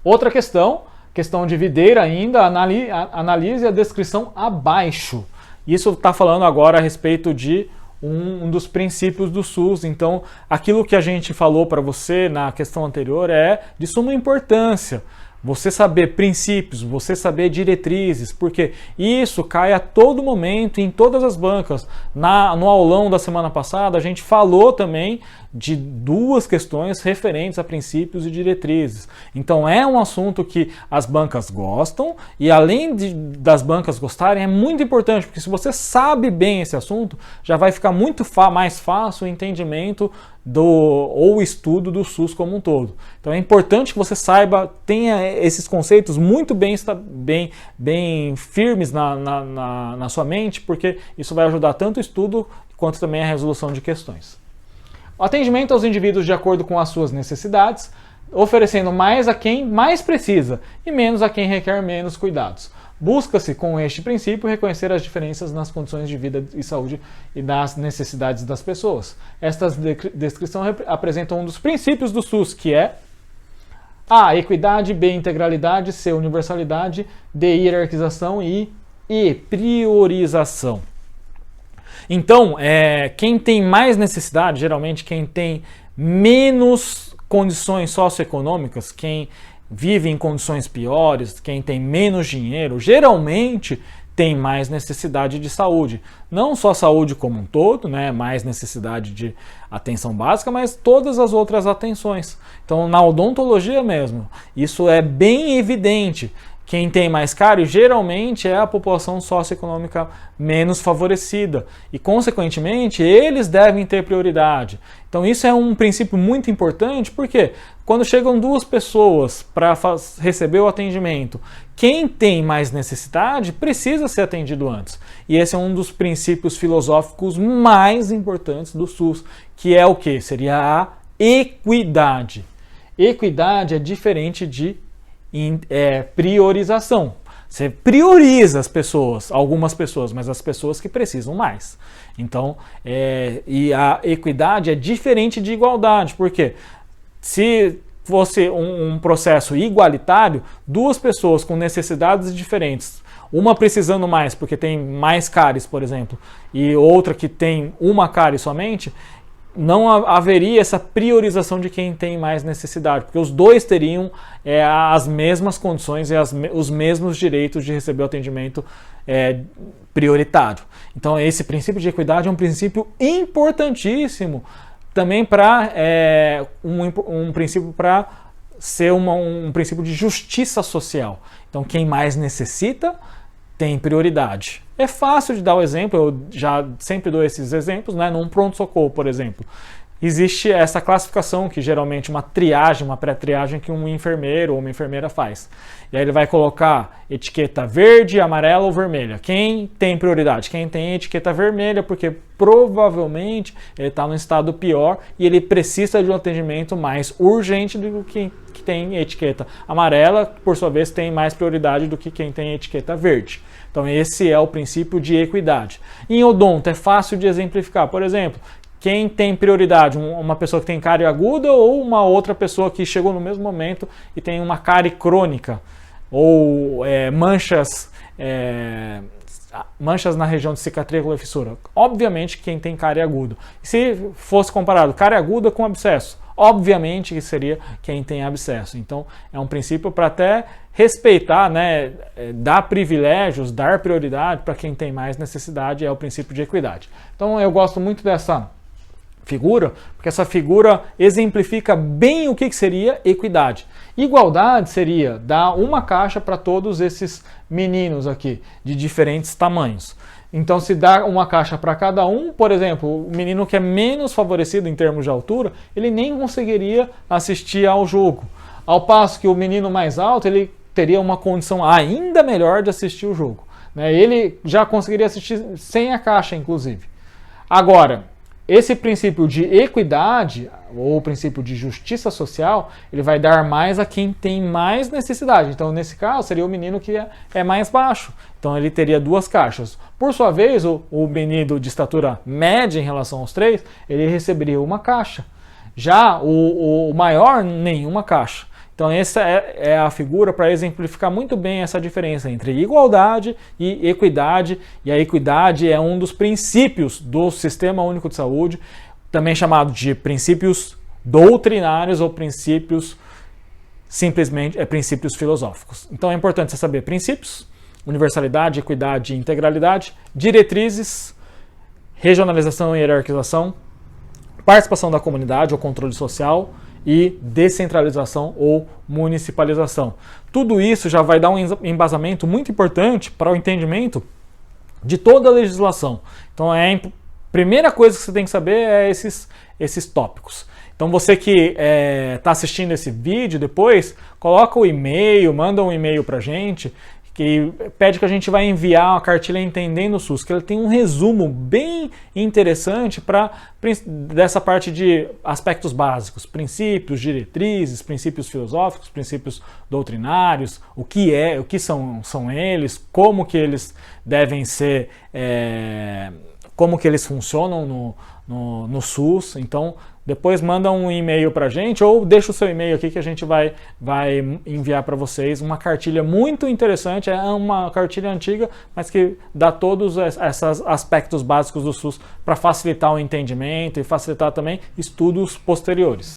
Outra questão de videira ainda, analise a descrição abaixo. Isso está falando agora a respeito de um dos princípios do SUS. Então, aquilo que a gente falou para você na questão anterior é de suma importância. Você saber princípios, você saber diretrizes, porque isso cai a todo momento em todas as bancas. No aulão da semana passada, a gente falou também de duas questões referentes a princípios e diretrizes. Então é um assunto que as bancas gostam, e além das bancas gostarem, é muito importante, porque se você sabe bem esse assunto, já vai ficar muito mais fácil o entendimento ou estudo do SUS como um todo. Então é importante que você saiba, tenha esses conceitos muito bem firmes na sua mente, porque isso vai ajudar tanto o estudo quanto também a resolução de questões. O atendimento aos indivíduos de acordo com as suas necessidades, oferecendo mais a quem mais precisa e menos a quem requer menos cuidados. Busca-se, com este princípio, reconhecer as diferenças nas condições de vida e saúde e das necessidades das pessoas. Esta descrição apresenta um dos princípios do SUS, que é A, equidade, B, integralidade, C, universalidade, D, hierarquização e E, priorização. Então, quem tem mais necessidade, geralmente quem tem menos condições socioeconômicas, quem vive em condições piores, quem tem menos dinheiro, geralmente tem mais necessidade de saúde. Não só saúde como um todo, né, mais necessidade de atenção básica, mas todas as outras atenções. Então, na odontologia mesmo, isso é bem evidente. Quem tem mais cárie geralmente é a população socioeconômica menos favorecida e, consequentemente, eles devem ter prioridade. Então isso é um princípio muito importante, porque quando chegam duas pessoas para receber o atendimento, quem tem mais necessidade precisa ser atendido antes. E esse é um dos princípios filosóficos mais importantes do SUS, que é o que? Seria a equidade. Equidade é diferente de priorização. Você prioriza as pessoas, algumas pessoas, mas as pessoas que precisam mais. Então, e a equidade é diferente de igualdade, porque se fosse um processo igualitário, duas pessoas com necessidades diferentes, uma precisando mais porque tem mais cáries, por exemplo, e outra que tem uma cárie somente, não haveria essa priorização de quem tem mais necessidade, porque os dois teriam as mesmas condições e os mesmos direitos de receber o atendimento prioritário. Então esse princípio de equidade é um princípio importantíssimo também para um princípio para ser um princípio de justiça social. Então quem mais necessita tem prioridade. É fácil de dar o exemplo, eu já sempre dou esses exemplos, né? Num pronto-socorro, por exemplo. Existe essa classificação que geralmente uma triagem, uma pré-triagem que um enfermeiro ou uma enfermeira faz. E aí ele vai colocar etiqueta verde, amarela ou vermelha. Quem tem prioridade? Quem tem etiqueta vermelha, porque provavelmente ele está no estado pior e ele precisa de um atendimento mais urgente do que quem tem etiqueta amarela, por sua vez tem mais prioridade do que quem tem etiqueta verde. Então esse é o princípio de equidade. Em odonto é fácil de exemplificar. Por exemplo, quem tem prioridade? Uma pessoa que tem cárie aguda ou uma outra pessoa que chegou no mesmo momento e tem uma cárie crônica? Ou manchas na região de cicatriz ou fissura? Obviamente quem tem cárie aguda. Se fosse comparado cárie aguda com abscesso, obviamente que seria quem tem abscesso. Então é um princípio para até respeitar, né, dar privilégios, dar prioridade para quem tem mais necessidade, é o princípio de equidade. Então eu gosto muito dessa figura, porque essa figura exemplifica bem o que seria equidade. Igualdade seria dar uma caixa para todos esses meninos aqui, de diferentes tamanhos. Então, se dá uma caixa para cada um, por exemplo, o menino que é menos favorecido em termos de altura, ele nem conseguiria assistir ao jogo. Ao passo que o menino mais alto, ele teria uma condição ainda melhor de assistir o jogo, né? Ele já conseguiria assistir sem a caixa, inclusive. Agora, esse princípio de equidade, ou o princípio de justiça social, ele vai dar mais a quem tem mais necessidade. Então, nesse caso, seria o menino que é mais baixo. Então, ele teria duas caixas. Por sua vez, o menino de estatura média em relação aos três, ele receberia uma caixa. Já o maior, nenhuma caixa. Então essa é a figura para exemplificar muito bem essa diferença entre igualdade e equidade, e a equidade é um dos princípios do Sistema Único de Saúde, também chamado de princípios doutrinários ou princípios simplesmente princípios filosóficos. Então é importante você saber princípios, universalidade, equidade e integralidade, diretrizes, regionalização e hierarquização, participação da comunidade ou controle social e descentralização ou municipalização. Tudo isso já vai dar um embasamento muito importante para o entendimento de toda a legislação. Então a primeira coisa que você tem que saber é esses tópicos. Então você que está assistindo esse vídeo depois, coloca o e-mail, manda um e-mail para a gente, que pede que a gente vai enviar uma cartilha Entendendo o SUS, que ela tem um resumo bem interessante dessa parte de aspectos básicos, princípios, diretrizes, princípios filosóficos, princípios doutrinários, o que são eles, como que eles devem ser, como que eles funcionam no SUS. Então, depois manda um e-mail para a gente ou deixa o seu e-mail aqui que a gente vai enviar para vocês uma cartilha muito interessante. É uma cartilha antiga, mas que dá todos esses aspectos básicos do SUS para facilitar o entendimento e facilitar também estudos posteriores.